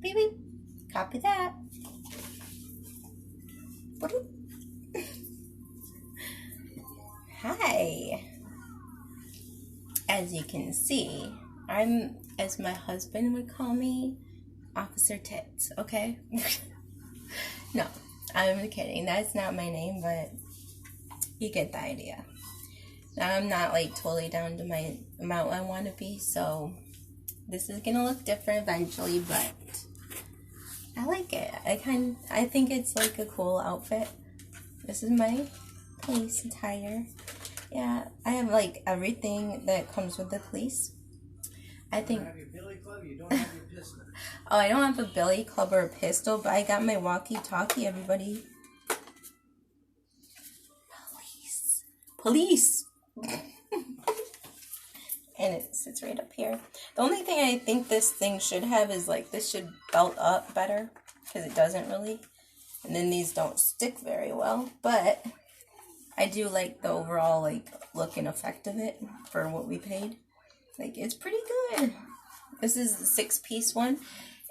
Beep, beep. Copy that. Hi. As you can see, I'm, as my husband would call me, Officer Tits, okay? No, I'm kidding. That's not my name, but you get the idea. Now, I'm not like totally down to my amount I want to be, so this is gonna look different eventually, but I like it. I think it's like a cool outfit. This is my police attire. Yeah, I have like everything that comes with the police. I think. You don't have your billy club, you don't have your pistol. Oh, I don't have a billy club or a pistol, but I got my walkie-talkie, everybody. Police! And it sits right up here. The only thing I think this thing should have is like, this should belt up better, because it doesn't really. And then these don't stick very well, but I do like the overall like look and effect of it for what we paid. Like, it's pretty good. This is the 6-piece one,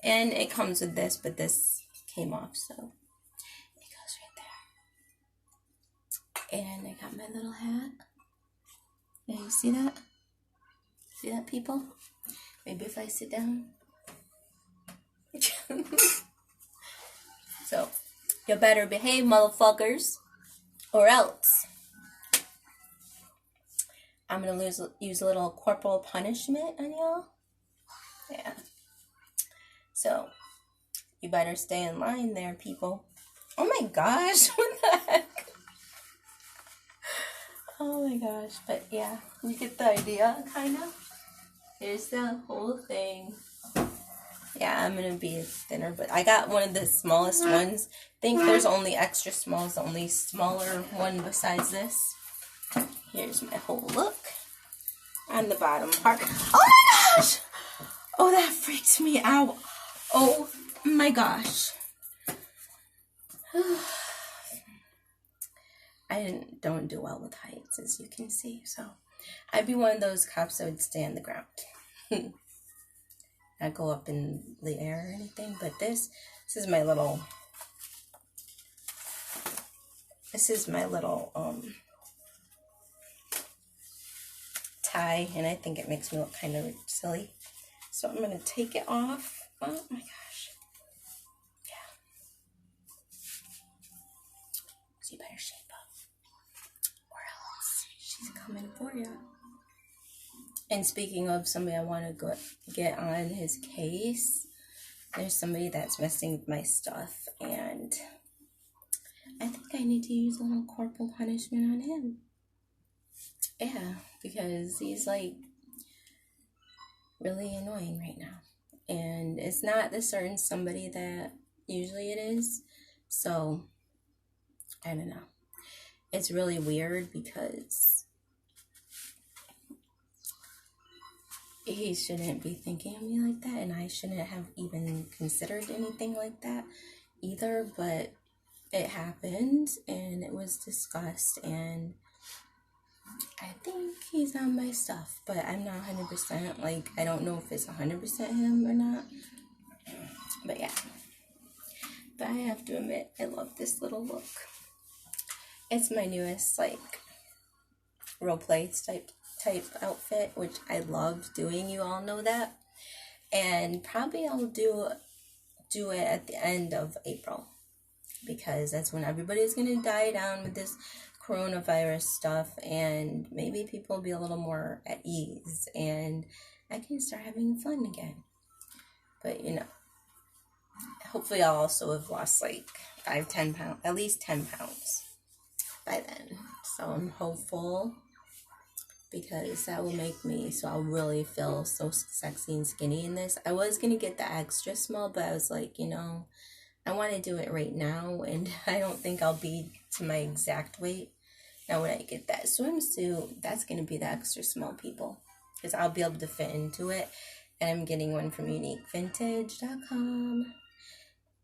and it comes with this, but this came off, so it goes right there. And I got my little hat. Yeah, you see that? See that, people? Maybe if I sit down. So, you better behave, motherfuckers, or else I'm gonna use a little corporal punishment on y'all. Yeah. So, you better stay in line there, people. Oh my gosh, what the heck? Oh my gosh, but yeah, you get the idea, kind of. Here's the whole thing. Yeah, I'm gonna be thinner, but I got one of the smallest ones. I think there's only extra smalls, the only smaller one besides this. Here's my whole look on the bottom part. Oh my gosh! Oh, that freaked me out. Oh my gosh. I don't do well with heights, as you can see, so I'd be one of those cops that would stay on the ground. Not go up in the air or anything, but this is my little tie, and I think it makes me look kind of silly. So I'm gonna take it off. Oh my gosh. Yeah. So you better shape up, or else she's coming for you. And speaking of somebody I want to go get on his case, there's somebody that's messing with my stuff, and I think I need to use a little corporal punishment on him. Yeah, because he's like really annoying right now. And it's not the certain somebody that usually it is. So, I don't know. It's really weird because he shouldn't be thinking of me like that, and I shouldn't have even considered anything like that either, but it happened, and it was discussed, and I think he's on my stuff, but I'm not 100%, like, I don't know if it's 100% him or not, but yeah. But I have to admit, I love this little look. It's my newest, like, roleplay type outfit, which I love doing. You all know that. And probably I'll do it at the end of April, because that's when everybody's gonna die down with this coronavirus stuff, and maybe people will be a little more at ease, and I can start having fun again. But you know, hopefully I'll also have lost like 5-10 pounds, at least 10 pounds by then. So I'm hopeful, because that will make me, so I'll really feel so sexy and skinny in this. I was going to get the extra small, but I was like, you know, I want to do it right now, and I don't think I'll be to my exact weight. Now when I get that swimsuit, that's going to be the extra small, people, because I'll be able to fit into it. And I'm getting one from uniquevintage.com,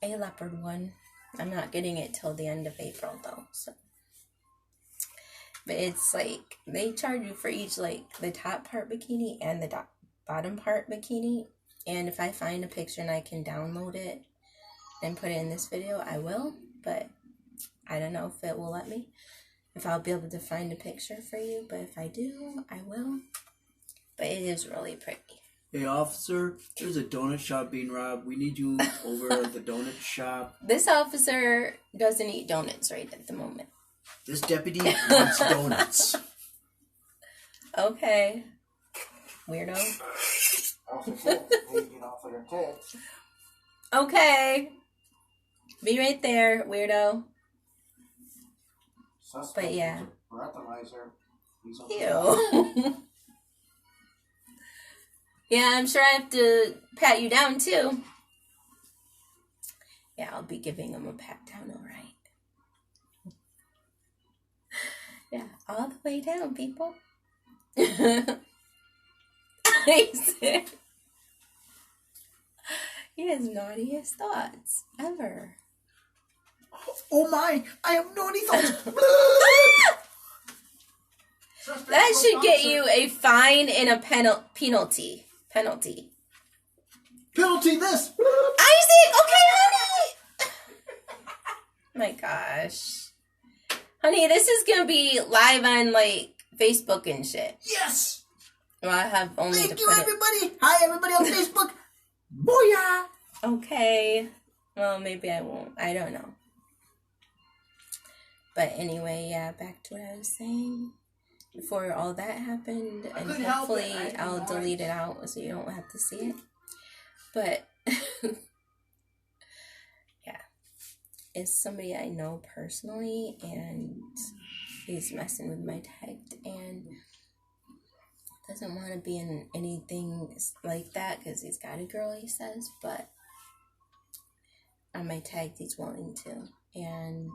a leopard one. I'm not getting it till the end of April though, so. But it's like, they charge you for each, like, the top part bikini and the bottom part bikini. And if I find a picture and I can download it and put it in this video, I will. But I don't know if it will let me. If I'll be able to find a picture for you. But if I do, I will. But it is really pretty. Hey, officer, there's a donut shop being robbed. We need you over at the donut shop. This officer doesn't eat donuts right at the moment. This deputy wants donuts. Okay. Weirdo. Okay. Be right there, weirdo. But yeah. Ew. Yeah, I'm sure I have to pat you down too. Yeah, I'll be giving him a pat down, alright. Yeah, all the way down, people. He has naughtiest thoughts ever. Oh my, I have naughty thoughts. That should get you a fine and a penalty. Penalty this. Isaac, okay, honey. My gosh. Honey, this is going to be live on, like, Facebook and shit. Yes. Well, I have only Thank you, everybody. Hi, everybody on Facebook. Booyah. Okay. Well, maybe I won't. I don't know. But anyway, yeah, back to what I was saying. Before all that happened, and hopefully I'll delete it out so you don't have to see it. But, yeah. It's somebody I know personally, and he's messing with my tagged, and doesn't want to be in anything like that because he's got a girl, he says, but on my tagged he's wanting to, and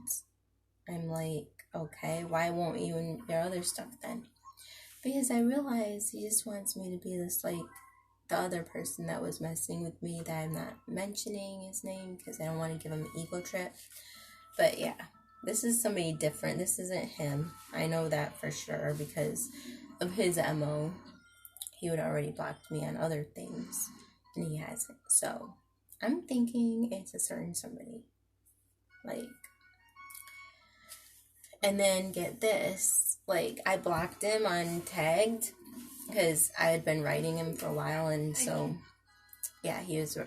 I'm like, okay, why won't you in your other stuff then? Because I realize he just wants me to be this, like, the other person that was messing with me that I'm not mentioning his name because I don't want to give him an ego trip. But yeah, this is somebody different. This isn't him. I know that for sure because of his MO. He would already blocked me on other things, and he hasn't. So I'm thinking it's a certain somebody. Like, and then get this, like, I blocked him on tagged because I had been writing him for a while, and so yeah, he was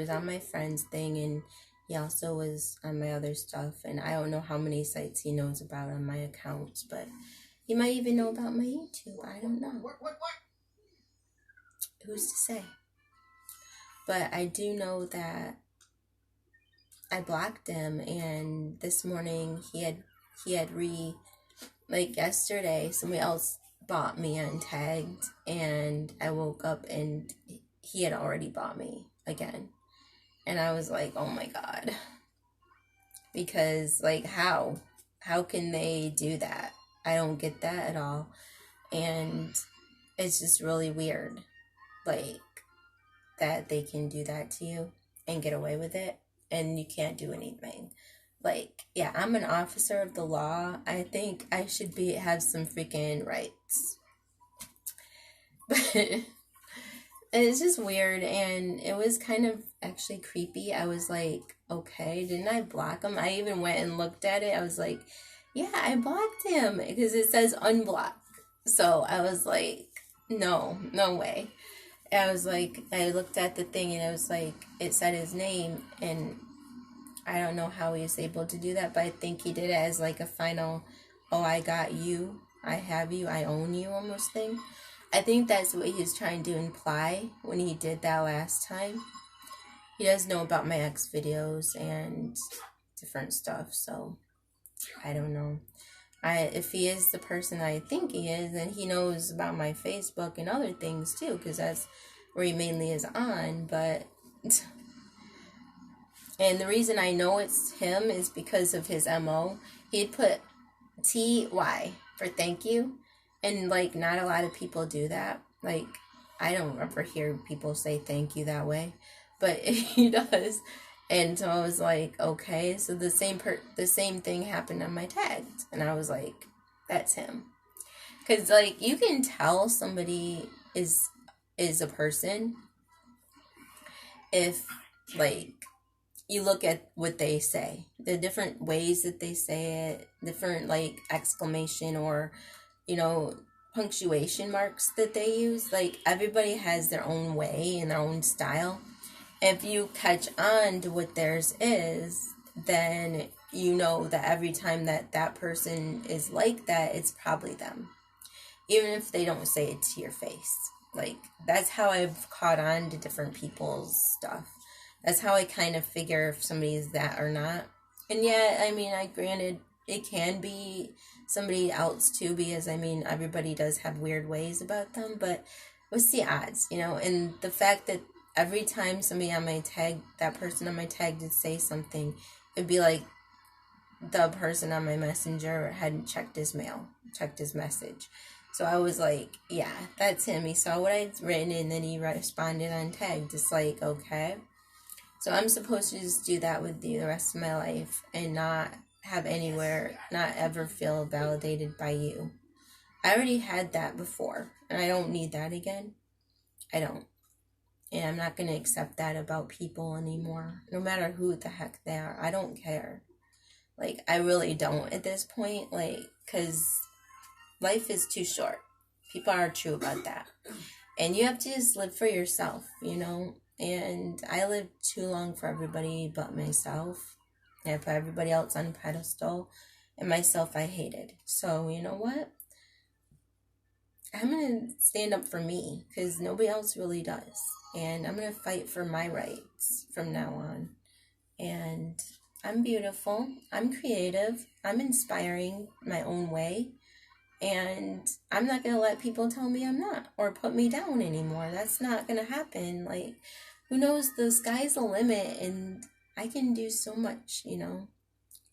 on my friends thing, and he also was on my other stuff, and I don't know how many sites he knows about on my accounts, but he might even know about my YouTube. I don't know. What? Who's to say? But I do know that I blocked him, and this morning he had like yesterday, somebody else bought me untagged, and I woke up and he had already bought me again. And I was like, oh my God. Because, like, how can they do that? I don't get that at all. And it's just really weird, like, that they can do that to you and get away with it, and you can't do anything. Like, yeah, I'm an officer of the law. I think I should have some freaking rights. But it's just weird, and it was kind of actually creepy. I was like, okay, didn't I block him? I even went and looked at it. I was like, yeah, I blocked him because it says unblock. So I was like, no way. I was like, I looked at the thing, and it was like, it said his name, and I don't know how he was able to do that, but I think he did it as like a final, oh, I got you, I have you, I own you almost thing. I think that's what he was trying to imply when he did that last time. He does know about my ex videos and different stuff, so I don't know. If he is the person I think he is, then he knows about my Facebook and other things too, because that's where he mainly is on, but... And the reason I know it's him is because of his MO. He'd put TY for thank you. And, like, not a lot of people do that. Like, I don't ever hear people say thank you that way. But he does. And so I was like, okay. So the same thing happened on my tagged. And I was like, that's him. Because, like, you can tell somebody is a person if, like, you look at what they say, the different ways that they say it, different, like, exclamation or, you know, punctuation marks that they use. Like, everybody has their own way and their own style. If you catch on to what theirs is, then you know that every time that that person is like that, it's probably them. Even if they don't say it to your face. Like, that's how I've caught on to different people's stuff. That's how I kind of figure if somebody's that or not. And yeah, I mean, granted, it can be somebody else too, because I mean, everybody does have weird ways about them, but what's the odds, you know? And the fact that every time somebody on my tag, that person on my tag did say something, it'd be like the person on my messenger hadn't checked his mail, checked his message. So I was like, yeah, that's him. He saw what I'd written and then he responded on tag. Just like, okay. So I'm supposed to just do that with you the rest of my life and not have anywhere, not ever feel validated by you. I already had that before and I don't need that again. I don't. And I'm not going to accept that about people anymore, no matter who the heck they are. I don't care. Like, I really don't at this point, like, because life is too short. People are true about that. And you have to just live for yourself, you know? And I lived too long for everybody but myself. And I put everybody else on a pedestal. And myself I hated. So, you know what? I'm going to stand up for me. Because nobody else really does. And I'm going to fight for my rights from now on. And I'm beautiful. I'm creative. I'm inspiring my own way. And I'm not going to let people tell me I'm not or put me down anymore. That's not going to happen. Like, who knows? The sky's the limit and I can do so much, you know.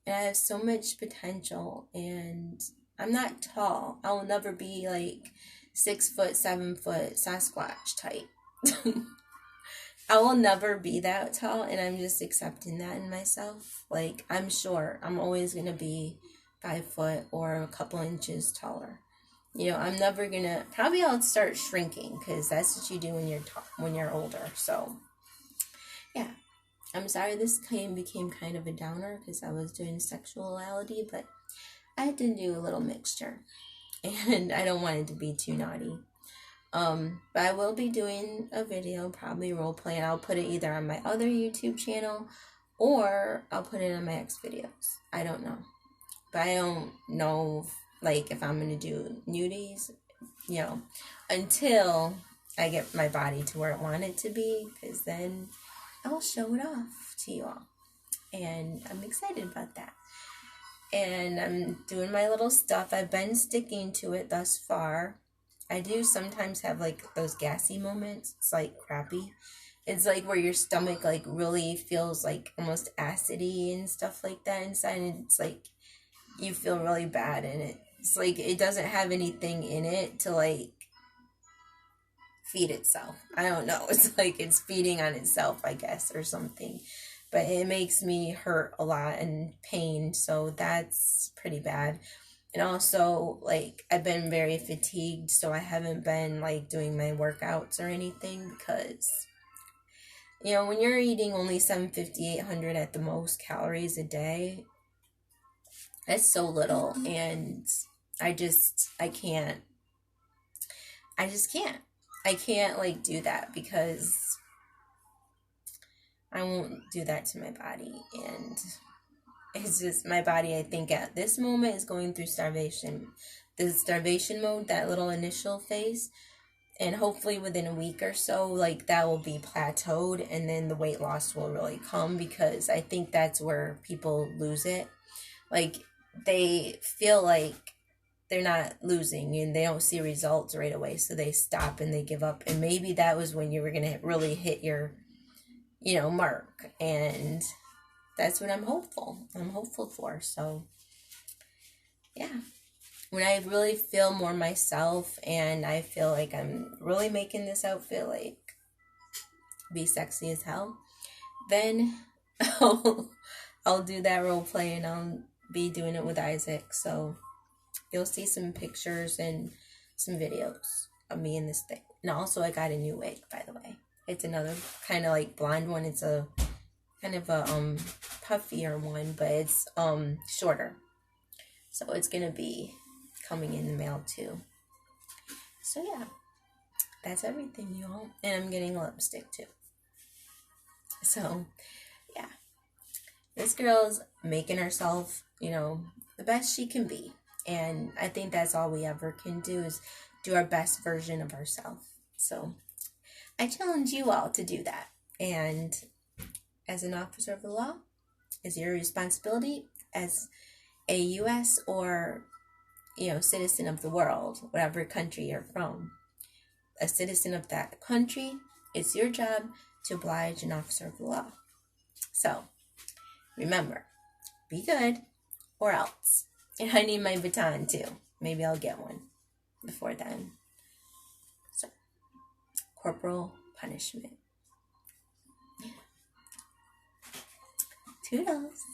And I have so much potential and I'm not tall. I'll never be like 6 foot, 7 foot Sasquatch type. I will never be that tall and I'm just accepting that in myself. Like, I'm sure I'm always going to be 5 foot or a couple inches taller. You know, I'm never gonna. Probably I'll start shrinking because that's what you do when you're older. So, yeah, I'm sorry this became kind of a downer because I was doing sexuality, but I had to do a little mixture, and I don't want it to be too naughty. But I will be doing a video, probably role play, and I'll put it either on my other YouTube channel or I'll put it on my X videos. I don't know. But I don't know, like, if I'm going to do nudies, you know, until I get my body to where I want it to be, because then I'll show it off to you all. And I'm excited about that. And I'm doing my little stuff. I've been sticking to it thus far. I do sometimes have, like, those gassy moments. It's, like, crappy. It's, like, where your stomach, like, really feels, like, almost acidy and stuff like that inside. And it's, like, you feel really bad in it. It's like it doesn't have anything in it to like feed itself. I don't know. It's like it's feeding on itself, I guess, or something. But it makes me hurt a lot and pain, so that's pretty bad. And also, like, I've been very fatigued, so I haven't been like doing my workouts or anything because, you know, when you're eating only 750, 800 at the most calories a day, that's so little, and I just can't. I can't, like, do that because I won't do that to my body, and it's just, my body, I think, at this moment is going through starvation. The starvation mode, that little initial phase, and hopefully within a week or so, like, that will be plateaued, and then the weight loss will really come, because I think that's where people lose it. Like, they feel like they're not losing and they don't see results right away, so they stop and they give up. And maybe that was when you were going to really hit your, you know, mark. And that's what I'm hopeful for. So, yeah. When I really feel more myself and I feel like I'm really making this outfit, like, be sexy as hell, then I'll do that role play and I'll be doing it with Isaac. So you'll see some pictures and some videos of me in this thing. And also I got a new wig, by the way. It's another kind of like blonde one. It's a kind of a puffier one, but it's shorter. So it's gonna be coming in the mail too. So yeah, that's everything, y'all. And I'm getting lipstick too. So yeah, this girl's making herself, the best she can be. And I think that's all we ever can do is do our best version of ourselves. So I challenge you all to do that. And as an officer of the law, it's your responsibility as a U.S. or, citizen of the world, whatever country you're from. A citizen of that country, it's your job to oblige an officer of the law. So, remember, be good or else. And I need my baton too. Maybe I'll get one before then. So, corporal punishment. Toodles.